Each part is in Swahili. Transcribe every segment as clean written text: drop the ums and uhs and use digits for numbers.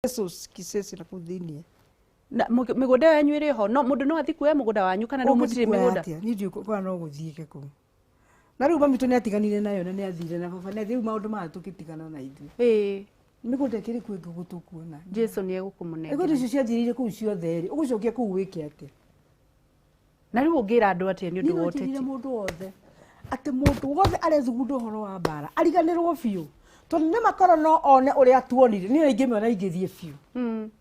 Jesus kisesi na kudhinie. Na migunda yanyu iri ho no mundu no athi kuoya mugunda wanyu kana no mutire migunda ni ndio kwa no guthiike ku na riu bamitu ni atiganire nayo na ni athire na baba na riu maundu ma tukitigana na ithu migunda kiri kwingi gutukuona Jesu ni egukumunenga ego icio ciathirire ku ciothe ri ugucokia ku wiki ati na riu ungira andu ati ni undu wote ti mundu wothe ati mundu wothe arethugundo horo wa bara ariganirwo biu tondu ni makoro no one uria tuonire ni ingi me na ingithie biu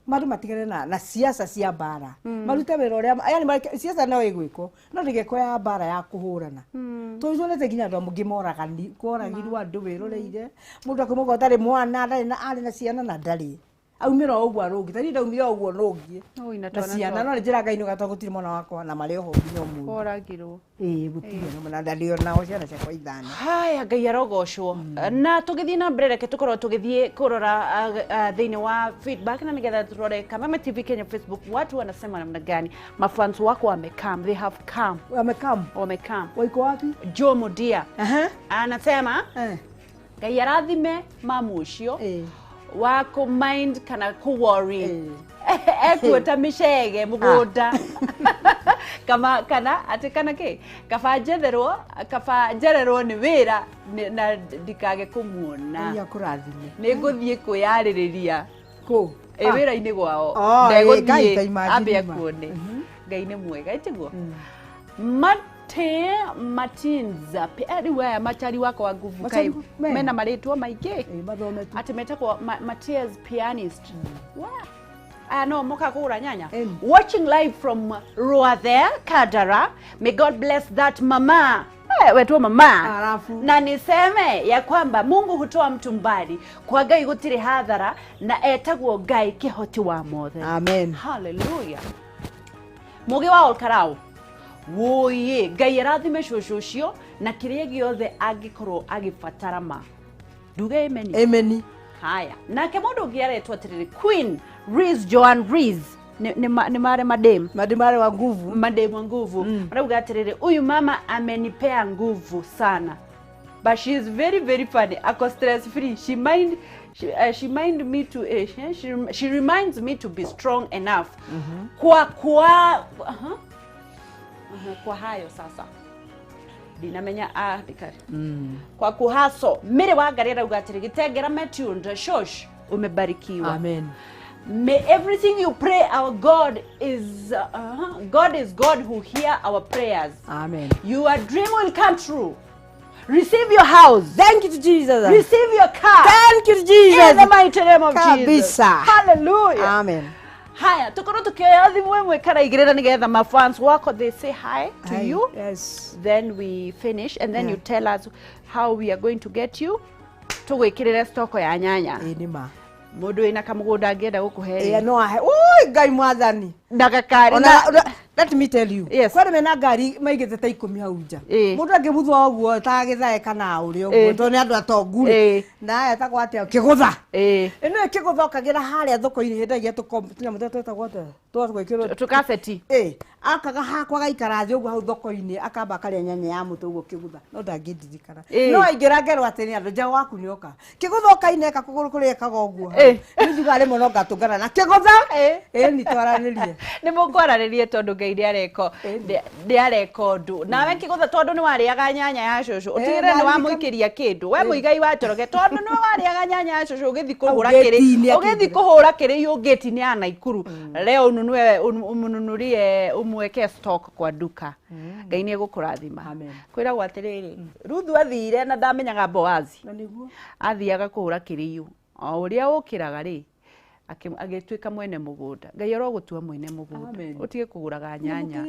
maru matigane na siasa cia bara marute wira uria yani siasa no igwiko no ndigeko ya bara ya kuhurana to izonete ginya ndo mugimoragani koragirwa andu wiroreire mundu akumugwa tari mwana ndari na ari na ciana na ndari aumira uguo arongi tari ndaumira uguo nongi na ciana no njira ngai no gatwa gutiri mwana wakwa na mari oho nginya mu koragirwo gutiri no na ndario nao ciana cia kwa ithana haya ngai arogocwo na tugithie na mbere reke tukorwo tugithie kurora thiini wa feedback na nigetha turore Kameme TV Kenya Facebook watu wanasema namna gani mafans wako wamekam they have come wamekam waiko wapi Joe Mudia anasema ngai arathime mamu ucio wako mind kana ku worry ekuota mishege mugunda kama kana ati kana ke kafajererwo ni wira na ndikage kumuona ya kurathime ni nguthie kuyaririria ku wira ini gwao ndeguthie ambe akuone ngai ni mwega itiguo Matinza anywhere machari wako wa nguvu kai mena maretwa maige ati metako Matias pianist no moka kura nyanya watching live from Ruathe Kadara. May God bless that mama wetu mama na niseme ya kwamba Mungu hutoa mtu mbali kwa Ngai gutire hadhara na etagwo Ngai kihoti wa mothe amen hallelujah mugi wa olkarao woye Ngai arathime ciocio na kiria giothe angikorwo agifatara ma nduge amen haya nake mundu ungi aretwa atiriri Queen Riz Joan Riz ni mare madem wa nguvu marauga atiriri uyu mama amenipea nguvu sana but she is very very funny ako stress free she reminds me to be strong enough kwa hayo sasa dinamenya dikari kwa kuhaso mire wagarira ugatiri gitengera metunda shosh umebarikiwa amen may everything you pray our God is God who hear our prayers amen your dream will come true. Receive your house. Thank you to Jesus. Receive your car. Thank you to Jesus. In the mighty name of Jesus. Hallelujah. Amen. Haya, tukono tukioya thimwe mwekara igirira nigetha my fans wako they say hi to you. Yes. Then we finish and then you tell us how we are going to get you. Tugwikirira stoko ya nyanya. Nima. Mundu ina kamugunda ngienda gukuhe. No ahe. Oi Ngai mwathani. Ndagakari. Let me tell you. Yes. Kwani mena ngari maigete ta 10 hau nja. Mundu angibuthwa uguo ta githaeka na uri uguo to ni andu atonguri. Na aya ta gwate kigutha. Ino kigutha kagira haria thoko-ini hindagia tunya mutete ta gwate. Twagwikirwo tukaseti. Akaga hakwa gaikara thi uguo hau thoko-ini akamba karia nyanya ya mutu uguo kigutha. No ndangindithikana. No ingira ngero atini andu nja waku ni oka. Kigutha okaineka kuguru kuri ekaga uguo. Ni thigare muno ngatungana na kigutha. Ni twaranirie. Ni mukwaranirie tondu Ngai ndiareko ndu nawe kigutha tondu ni wariaga nyanya ya cucu utigire ni wamuikiria kindu we muigai wa njoroge tondu ni wariaga nyanya ya cucu ugithi kuhura kiri ugeti ni ana ikuru leo ununue umununurie umweke stock kwa duka Ngai ni egukurathima kwira gwatiriri Ruthu athire na ndamenyaga Boazi na niguo athiaga kuhura kiriu o uria ukiraga ri agitwika mwene mugunda Ngai arogutua mwene mugunda utige kuguraga nyanya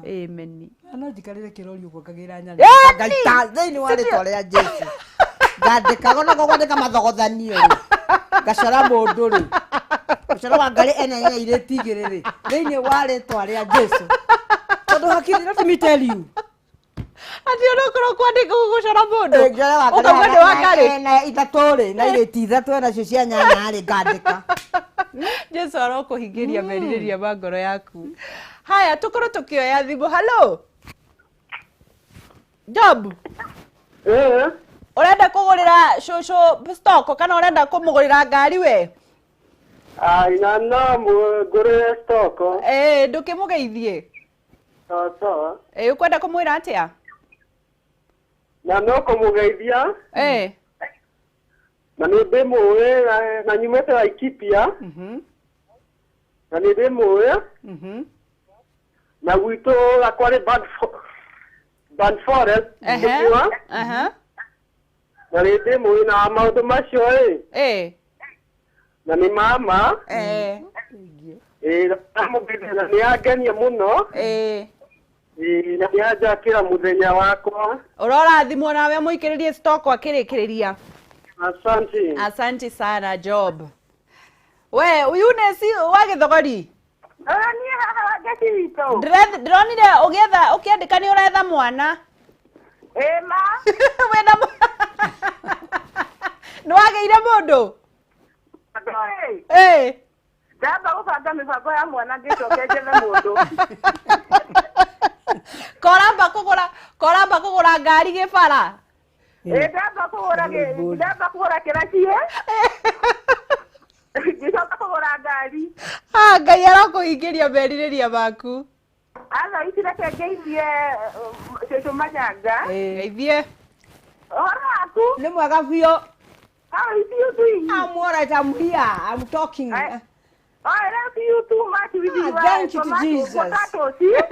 amen ana ndikarire kirori ugo kagira nyanya Ngai ta thiini wa ritwa ria Jesu ngandikaga no gwandika mathogothanio gacara mundu ri gacara wa ngari ene ya ire tigiriri thiini wa ritwa ria Jesu tondu hakiri let me tell you ati onokoro kwandika gugucara mundu ukamwende wa ngari na itatore na ire tithatu na cio cia nyanya ari ngandika Jesu arokuhingiria meririria mangoro yaku haya tukorwo tukioya thimu hello Job urenda kugurira shosho stock kana urenda kumugurira ngari we Ina no gore stoko. Ndukimugeithie. Sawa. Ukwenda kumwira atia? Na no kumugeithia. Na nä ndä må na nyumä te Laikipia na nä ndä må na gwitå gakwarä Band Forest ndäkua na nä ndä må na maå ndå macio na nä mama na nä angenia må no na nä anjakä ra må thenya wakwa. Urorathimwo nawe må ikä rä rie stoko akä rä kä rä ria. Asante sana Job. We uyunesi wa Githogori? Ni haha gatito. Ndronire ugietha ukiandika ni uretha mwana. Ma. Wena no ageire mundu? Ndamba gubanga mibango ya mwana ngicokeje mundu. Koramba kugura ngari gibara. Ndamba kugura kiracie. Ngicoka kugura ngari. Ngai arakũhingĩria merirĩria maku. Ala itireke ngeithie cũcũ Manyanga. Ngeithie. Ũhoro waku? Nĩ mwega biũ. How is you doing? I'm all right, I'm here, I'm talking. I love you too much with you. Thank you to Jesus.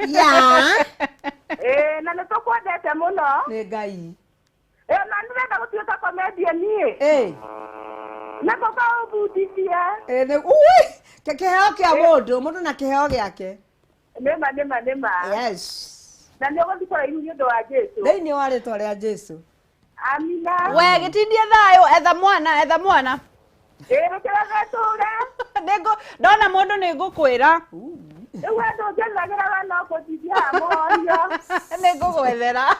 Yeah. Na nĩ tũkwendete mũno. Nĩ Ngai. Na nĩrenda gũtuĩka comedian niĩ. Na goka ũbundithia. Kĩheo kĩa mũndũ na kĩheo gĩake. Nĩma. Yes. Na nĩ ũgũthiĩ kũraihu nĩ ũndũ wa Jesũ. Thĩinĩ wa rĩĩtwa rĩa Jesũ. Amina. We gĩtindie thayũ, etha mwana. Rĩkĩra gatũre. Ndona mũndũ nĩ ngũkwĩra. Rĩu andũ njethagĩra we no kũnjithia morio. Nĩ ngũgwethera.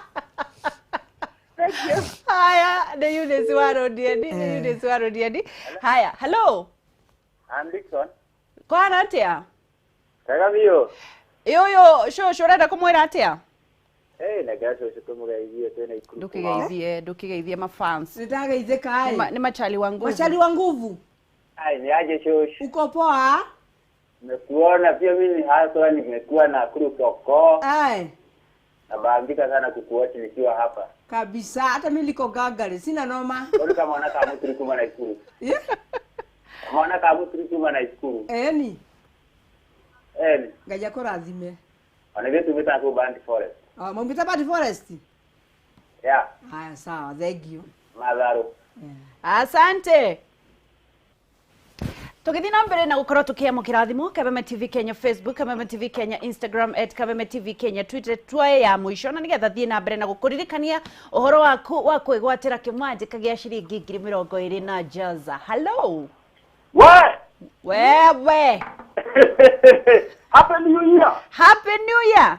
Thank you. Haya, nĩ Eunice wa Rodiani. Haya, hello. Anderson. Kwana atia? Wega biũ. Ũyũ cũcũ ũrenda kũmwĩra atia? Nega cũcũ tũmũgeithie twĩna ikuru. Ndũkĩgeithie mafans. Nitageithĩka Nĩ machali wa nguvu. Machali wa nguvu. Ni aje cũcũ. Uko poa? Nimekuona pia mimi hasa nimekuwa na kuru soko. Nabaambika sana kukuacha nikiwa hapa. Kabisa, hata mimi niko gagari, sina noma. Wewe kama unaona kama mtu kuma na ikuru. Unaona kama mtu kuma na ikuru. Ni. Ngaja kũrathime. Wanaweza tumeta kwa Band Forest. Mumbita Band Forest? Yeah. Haya sawa, thank you. Madharo. Asante. Tugithii na mbere na gukorwo tukiamukira thimo Kameme TV Kenya Facebook, Kameme TV Kenya Instagram @Kameme TV Kenya Twitter twae ya mwisho na nigetha thie na mbere na gukuririkania uhoro waku wa kwigwatira kimwanje gia ciringi 20 na jaza. Hello. Wewe. Happy New Year. Happy New Year.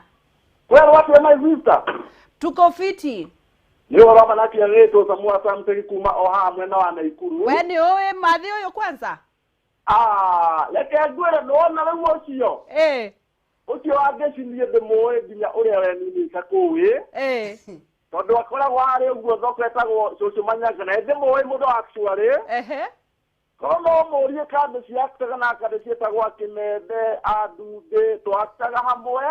Well, what am I sister? Tuko fiti. Leo rama na kia reto samua samteri kuma oha mwena wa Naikuru. We ni oe mathi uyu kwanza? Leke ngwere ndona rĩu ũcio. Ũcio angĩcinie ndĩmũĩ nginya ũrĩa we nini kakũĩ. Tondũ akoragwo harĩ ũguo thoko etagwo cũcũ Manyanga na ndĩmũĩ mũndũ actually. Korwo no mũũrie kandũ ciaktaga na kandũ ciĩtagwo Kameme, Andunde, twaktaga hamwe.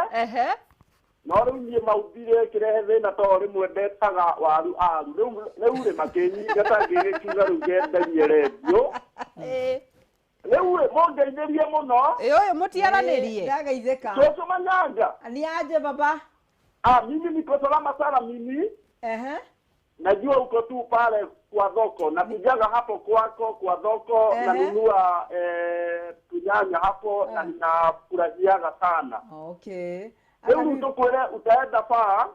No rĩu niĩ maumbire kĩrehe thĩna to rĩmwe ndetaga waru aru. Rĩu rĩ makĩnyinga ta ngĩgĩkiuga rĩu ngenderie redio. Rĩu mũngeithĩrie mũno. Ũyũ mũtiaranĩrie. Ndageithĩka. Cũcũ Manyanga. Ni aje baba? Mimi niko salama sana mimi. Najua uko tu pale kwa dhoko. Nakujaga hapo kwako kwa dhoko nanunua tunyanya hapo na ninafurahiaga sana. Okay. Rĩu tukwĩre utaenda faa.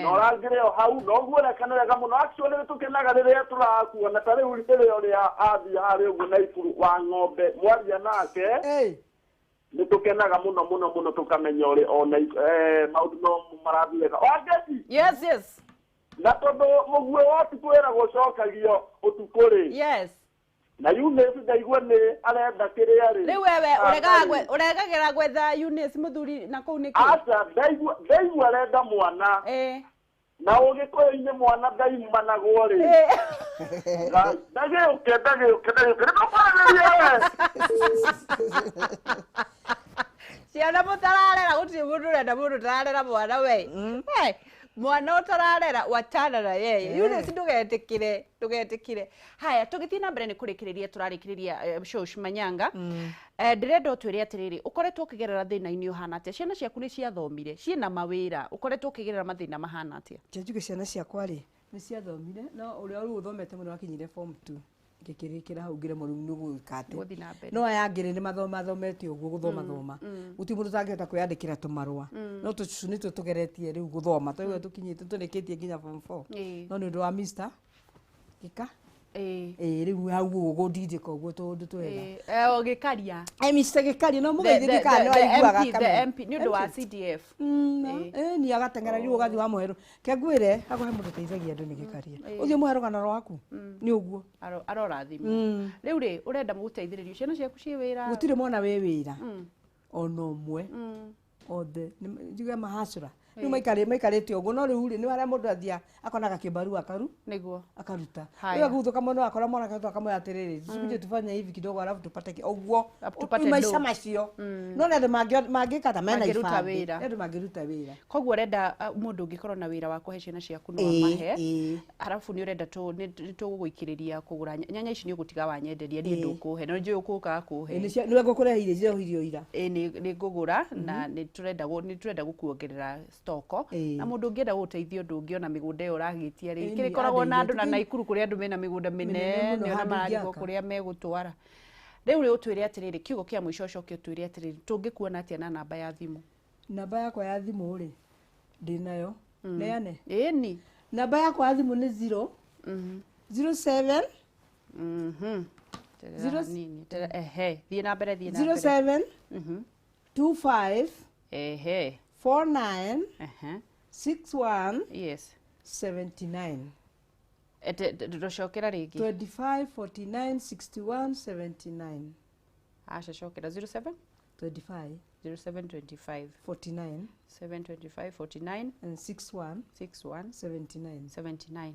No rangire hau no guonekana wega mũno actually nĩtũkenaga rĩrĩa tũrakuona ta rĩu rĩrĩa athia harĩ ũguo Naikuru wa ng'ombe mwaria nake nĩtũkenaga mũno tũkamenya ũrĩ ona maũndũ no marathiĩ wega. Yes. Na tondũ mũguĩ wotu kwĩragwo ũcokagio ũtukũ rĩ. Na Eunice ndaigua nĩ arenda kĩrĩa rĩ. Rĩu wewe ũregagĩra gwetha Eunice mũthuri na kũu nĩkĩ? Aca ndaigua arenda mwana. na ugikoyo-inĩ mwana ndaimanagwo rĩ ndagĩũke ciana mũtararera gũtirĩ mũndũ ũrenda mũndũ ũtararera mwana we mwana ũtararera watana na yeye yule si ndugetikire haya tugithii na mbere ni kurikiriria turarikiriria shosh manyanga ndirenda utwire atiriri ukoretwo ukigerera thina-ini uhana atia ciana ciaku ni ciathomire ciina mawira ukoretwo ukigerera mathina mahana atia njuge ciana ciakwa ri ni ciathomire no uria uri uthomete muno wakinyire form 2 ngikirikira hau ngire murimu ni gwikate no aya ngire ni mathomete uguo guthoma uti mundu tangihota kwiyandikira tumarua no tucu ni tugeretie riu guthoma twiwe tukinyite tunikitie nginya form 4 no ni ndu wa Mr. Gika riu hau gudindika uguo tundu twega ogikaria Mr. Gikaria no mugeithika no aiguaga Kameme MP ni ndu wa CDF ni agatengera riu ugathi wa muheru kengwire agohe mundu teithagia andu ni Gikaria uthio muheru kana rwaku ni uguo arorathima riu ri urenda muguteithiririo ciana ciaku ci wira gutire mwana we wira ono mwe othe njuge mahacura riu maikarite uguo no riu ri ni wara mundu athia akonaga kibaru akaru niguo akaruta riu guthuka mwana akora mwana kato akamwe atiriri tukuje tufanye hivi kidogo alafu tupate uguo tupate maisha macio no ndio mangikata mena ifanye ndio magiruta wira koguo renda mundu ungikorwo na wira wa kuhe ciana ciaku no mahe arafu ni urenda tugugwikiriria kugura nyanya ici ni ugutiga wanyenderia ni ndukuhe no njui ukuka kuhe ni we ngukureheire irio ira ni ngugura na ni turenda gukuongerera stoko na mundu ungienda guteithio ndungiona migunda iyo uragitia ri kiri koragwo na andu na Naikuru kuri andu mena migunda minene ona mariko kuria megutwara riu ri utwire atiriri kiugo kia mwisho ucoke utwire atiriri tungikuona atia na namba ya thimu namba yakwa ya thimu ri ndinayo neane ni namba yakwa ya thimu ni 0 07 thie na mbere 07 25 49 61 yes 79 ndocokera ringi 25 49 61 79 acha cokera 07 25 0725 49 725 49 and 61 79 79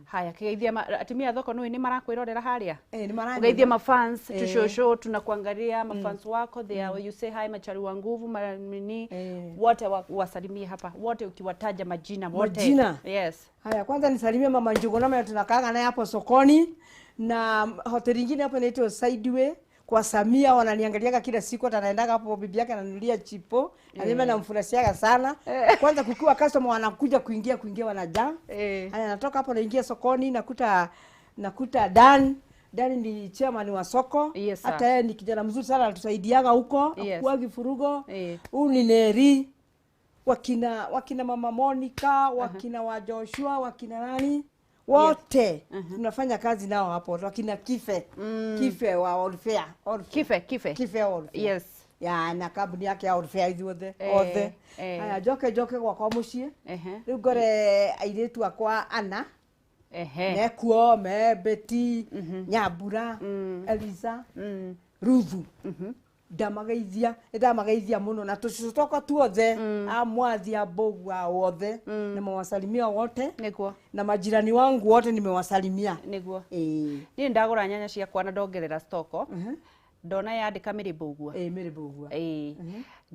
haya kigeithia atimia thoko ni marakwirorera haria ni marakwirorera ugeithia mafans tushosho tunakuangalia mafans wako there you say hi machari wa nguvu mini wote wasalimie hapa wote ukiwataja majina wote yes haya kwanza nisalimie mama Njugu na tunakaanga naye hapo sokoni na hoteli nyingine hapo inaitwa Sideway kwa Samia wananiangaliaga kila siku atanaendaga hapo bibi yake ananulia chipo alima na mfurasiaga sana kwanza kukiwa customer wanakuja kuingia wanajaa haya natoka hapo naingia sokoni nakuta Dan ni chairman wa soko hata yeye ni kijana mzuri sana anatusaidiaga huko kwa kifurugo huyu ni Neri wakina mama Monica wakina wa Joshua wakina nani wote tunafanya kazi nao hapo wakina Kife wa Orfea Kife yes ya na kampuni yake ya Orfea ithuothe haya joke kwa mucie riu ngore airetu akwa Ana Nekuo Betty Nyambura Eliza Ruthu ndamageithia muno na tucitoko tuothe amwathi abogwa wothe nimewasalimia wote niguo na majirani wangu wote nimewasalimia niguo ni ndagura nyanya ciakwa na ndongerera stoko ndona yandika Miribugwa Miribugwa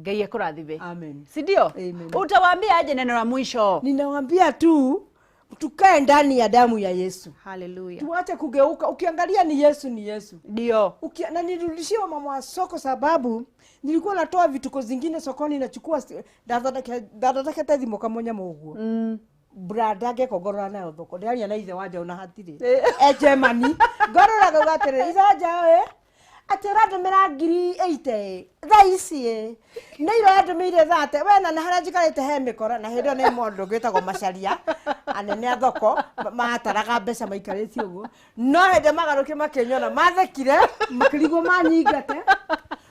Ngai akurathime amen si ndio utawaambia aje neno la mwisho ninawaambia tu tukae ndani ya damu ya Yesu. Hallelujah. Tuache kugeuka. Ukiangalia ni Yesu ndio na nirudishie mama wa soko sababu nilikuwa natoa vituko zingine sokoni nachukua dadake tethimo kamonya muguo brada ge kogorora nayo thoko ndari na ithe wanja una hatiri Germany gorora gaugatere izaja atirado mirangiri 80 thaisi nä irandå mä ire thate wena na harä njikarä he mä kora na hä ndä nä må ndå ngä tagwo macaria anene a thoko mataraga mbeca maikarä tie å guo no hä ndä magarå kä makenyona mathekire makä rigwo manyingate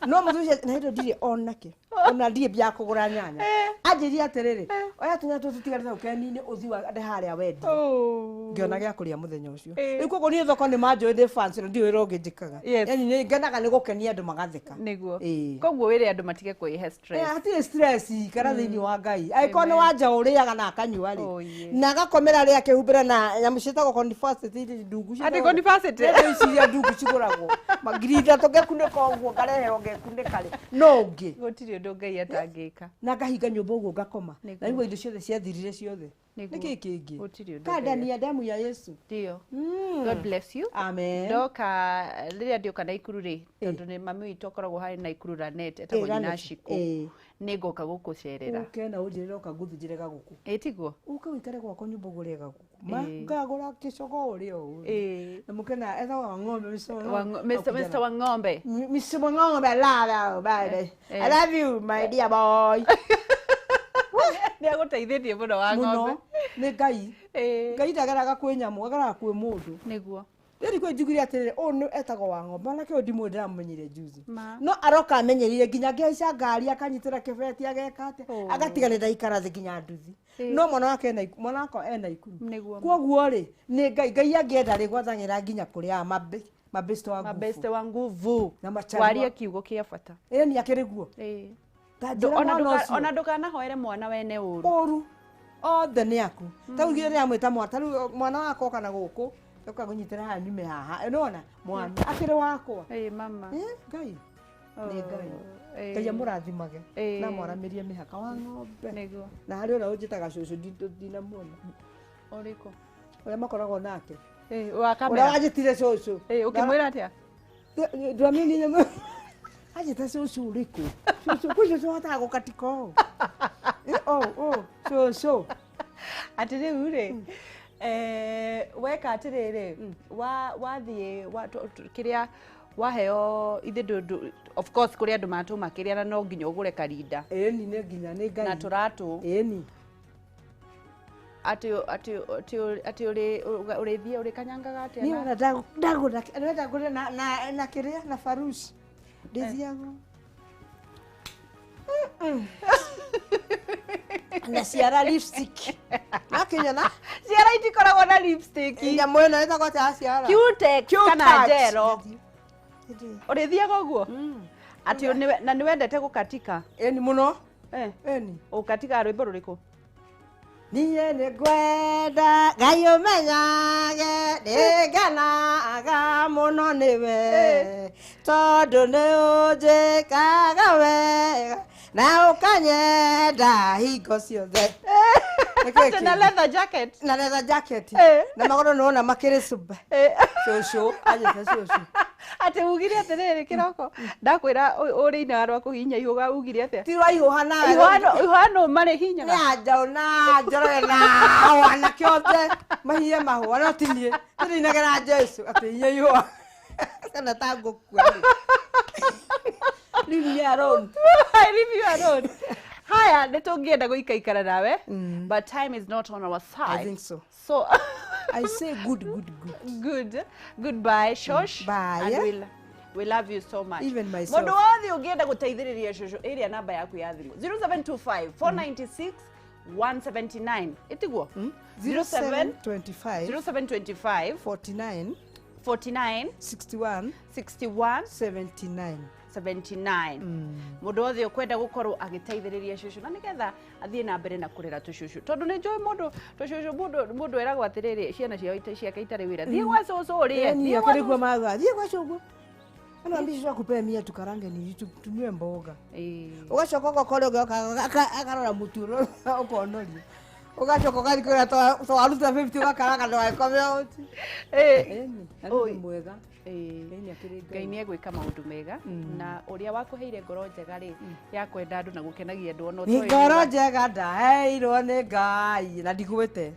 no må thucia na hä ndä ndirä onake ona ndirä mbia kå gå ra nyanya anjä ria atä rä rä oya tunya tå tigarä te å keni-inä å thi wa harä a wendi ngiona gya kuria muthenya ucio riu koguo ni thoko ni manjoe ndi fans na ndiwe roge njikaga yani ni ngenaga ni gukenia andu magatheka niguo koguo wire andu matige kuihe stress ati stress kana thiini wa ngai aiko ni wanja uriaga na akanyua ri na agakomera ri akihumbira na nyamu cietagwo confacity ndungu cia ati confacity ciria ndungu ciguragwo magiri 3 ngekunika uguo ngareherwo ngekunika ri no ngi gutiri undu ngai atangika na ngahinga nyumba uguo ngakoma na igua indo ciothe ciathirire ciothe niki kingi kadani ya damu ya Yesu ndio God bless you amen ndoka riria ndioka na ikuru ri tondu ni mami witu akoragwo hari na ikuru ranet etagwo Wanjiku ningoka gukucerera ukena ujire oka nguthijire gaguku etiguo uka wikare gwako nyumba gure gaguku ngagura kicogo uri o na mukena etagwo wa ng'ombe Mr. Wang'ombe Mr. Wang'ombe love baby I love you my dear boy ni aguteithirie muno wa ng'ombe ni ngai ngai ndageraga kwi nyamu ageraga kwi mundu niguo riri kwi njugire atiriri u ni etagwo wa ng'ombe na kio ndimu ndiramumenyire juzi no aroka amenyerire nginya ngaica ngari akanyitira kibeti ageka ate agatiga ni ndaikara thi nginya nduthi no mwana wake ena ikuru koguo ri ni ngai angienda ri gwathangira nginya kuria mabeste wa nguvu waria kiugo kia bata ni akiriguo ona ndukanahoere mwana wene uru othe ni aku taugire ria mwita mwana wako kana guku ukagunyitira haha nyume haha unaona mwana akiri wakwa mama ngai ni ngai ngai amurathimage na mwaramirie mihaka wa ng'ombe na hari ora unjitaga cucu ndina muona uriko uria makoragwo nake wa kamera uria wajitire cucu ukimwira atia ndwamini nyama ajita cucu uriko cucu kucu hata gukatika cucu atiriu ri weka atiriri wathie kiria waheo ithe ndu of course kuria andu matuma kiria na no nginya ugure karinda ni nginya ni ngai na turatu ni ati urithia uri kanyangaga atia ni ona ndagura na kiria na farush ndithiago na ciara lipstick akinyana ciara itikoragwo na lipstick nyamu ino itagwo ta ciara Cutex kana jero urithiaga uguo ati na niwendete gukatika ni muno ni ukatika rwimbo ruriku niye ni gwenda ngai umenyage ndiganaga muno niwe tondu ni unjikaga wega na ukanyenda hingo ciothe na leather jacket na magoro nona makiri sube cucu ajete cucu ati ugire atiriri kiroko ndakwira uri ina arwa kuhinya ihuga ugire atia ti wa ihuha nawe ihuhano mari hinya na njona njoroge na wana kiothe mahie mahua no tinie tiri nagera Jesu ati inya ihuha kana tango kwa leave me alone leave you alone haya nitungienda guikaikara nawe but time is not on our side I think so I say goodbye shosh bye and we love you so much even myself mundu wothe ungienda guteithiriria shosho area namba yaku ya thimu 0725 496 179 itiguo 0725 49 61 79 mundu wothe ukwenda gukorwo agiteithiriria shushu na nigetha athie na mbere na kurera tushushu tondu ni njoi mundu tushushu mundu eragwo atiriri ciana ciake itari wira thie gwa cucu urie ni akorigwo maga thie gwa cucu ana ambisho akupe mia tukarange ni tunywe mboga ugacoka gokore akarora muturo ukonoria ugacoka ugathikira twaruta 50 ugakaranga ndwaikome uti ni mwega Ngai ni egwika maundu mega na uria wakuheire ngoro njega ri ya kwenda andu na gukenagia andu ono ni ngoro njega ndaheirwo ni Ngai na ndigwite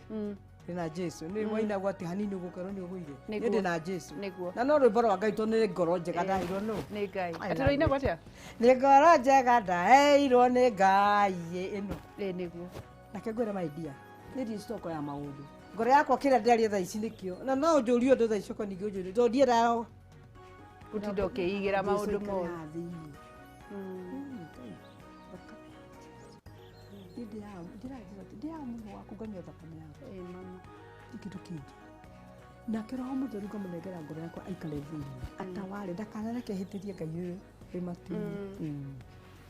ndina Jesu ni waina gwati hanini gukorwo ni ugwire ni ndina Jesu na no rwimbo rwa Ngai to ni ngoro njega ndaheirwo no ni Ngai atiro ina gwatia ni ngoro njega ndaheirwo ni Ngai ino niguo nake ngwira my dear ni restoko ya maundu ngoro yakwa kira ndari tha ici nikio na no njurio ndo tha ici ko ningi njurio ndo ndiera utindo kiigira maundu mo ndia mungu wakuganya thakame yako mama ikitu kingi na kä roho må theru ngamå ngoro yakwa aikare thä atawarä ndakanareke hä tä rie ngai å rä matu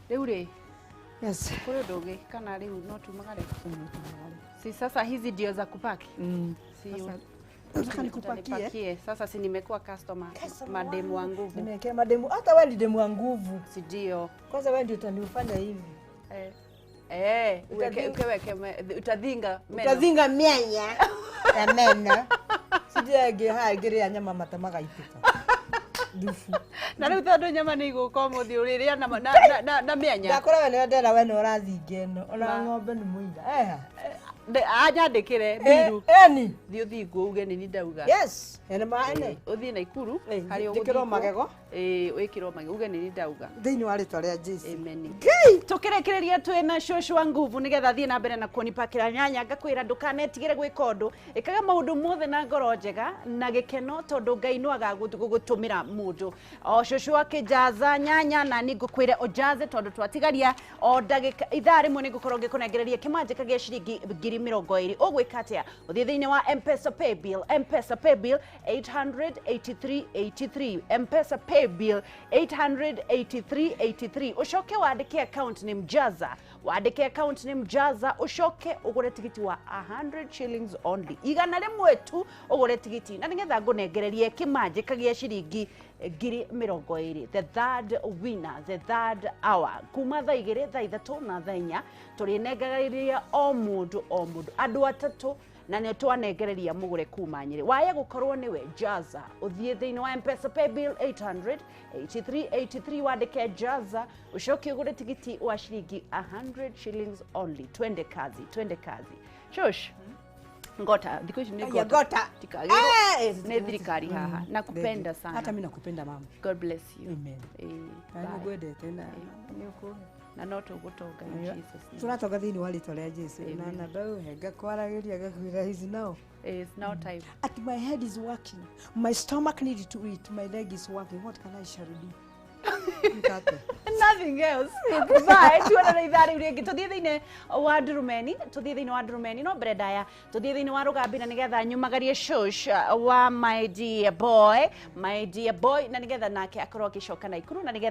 rä u rä yes kå rä å ndå å ngä kana rä u no tumagare si sasa hizi ndio za kupaki nikupakie sasa si nimekuwa customer mademu wa nguvu nimekea mademu hata wewe ndio demu wa nguvu si ndio kwanza wewe ndio utanifanya hivi utadhinga mianya ya meno sidiage haigire nyama matamagaitĩka dufu na rĩu tondũ nyama nĩ igũka mũthĩ ũrĩrĩa na mĩanya ndakora we nĩ ndera we nĩ ũrathinga ĩno ona ng'ombe nĩ mũiga anyandĩkĩre mbiru eni thiĩ ũthiĩ nguo uge nĩ ndauga yes ene maene ũthiĩ Naikuru harĩa ũgũthikĩrwo magego wĩkĩrwo magego uge nĩ ndauga thĩinĩ wa rĩtwa rĩa Jesu amen tũkĩrĩkĩrĩria twĩna cũcũ wa nguvu nĩgetha thiĩ na mbere na kũnipakĩra nyanya ngakwĩra ndũkanetigĩre gwĩka ũndũ ĩkaga maũndũ mothe na ngoro njega na gĩkeno tondũ Ngai no agagũtũmĩra mũndũ o cũcũ akĩjaza nyanya na nĩ ngũkwĩre ũjaze tondũ twatigaria o ndagĩka ithaa rĩmwe nĩ ngũkorwo ngĩkũnengereria kĩmanjĩka gĩa ciringi ngiri 20 ũgwĩka atĩa ũthiĩ thĩinĩ wa M-Pesa pay bill 88383 M-Pesa pay bill 88383 ucoke wandike account name Jaza wandike account name Jaza ucoke ugure tigiti wa 100 shillings only igana rĩmwe tu ugure tigiti na nĩgetha ngũnengererie kĩmanjĩka gĩa ciringi ngiri 20 the third winner the third hour kuma thaa 2 thaa 3 na thaa 4 tũrĩnengereria o mũndũ andũ atatũ na nĩ twanengereria mũgũre kuma Nyĩrĩ waye gũkorwo nĩwe Jaza ũthiĩ thĩinĩ wa M-Pesa pay bill 88383 wandike Jaza ucoke ũgũre tigiti wa ciringi 100 shillings only twende kazi shush ngota thikũ ici nĩ ngota tikagĩrwo nĩ thirikari haha nakupenda sana hata mimi nakupenda mama God bless you amen ngwendete na nĩũkũhe na no tũgũtonga in Jesus name tũratonga thĩinĩ wa rĩtwa rĩa Jesu na ndauhe ngakwaragĩria ngakwĩra is now it's now time at my head is working my stomach needs to eat my leg is working what can I shall do nothing else bye tuona ithaa rĩu rĩngĩ tũthiĩ thĩinĩ wa ndurumeni no mbere ndaya tũthiĩ thĩinĩ wa rũgambi na nĩgetha nyumagarie shush wa my dear boy na nĩgetha nake akorwo agĩcoka Naikuru na nĩgetha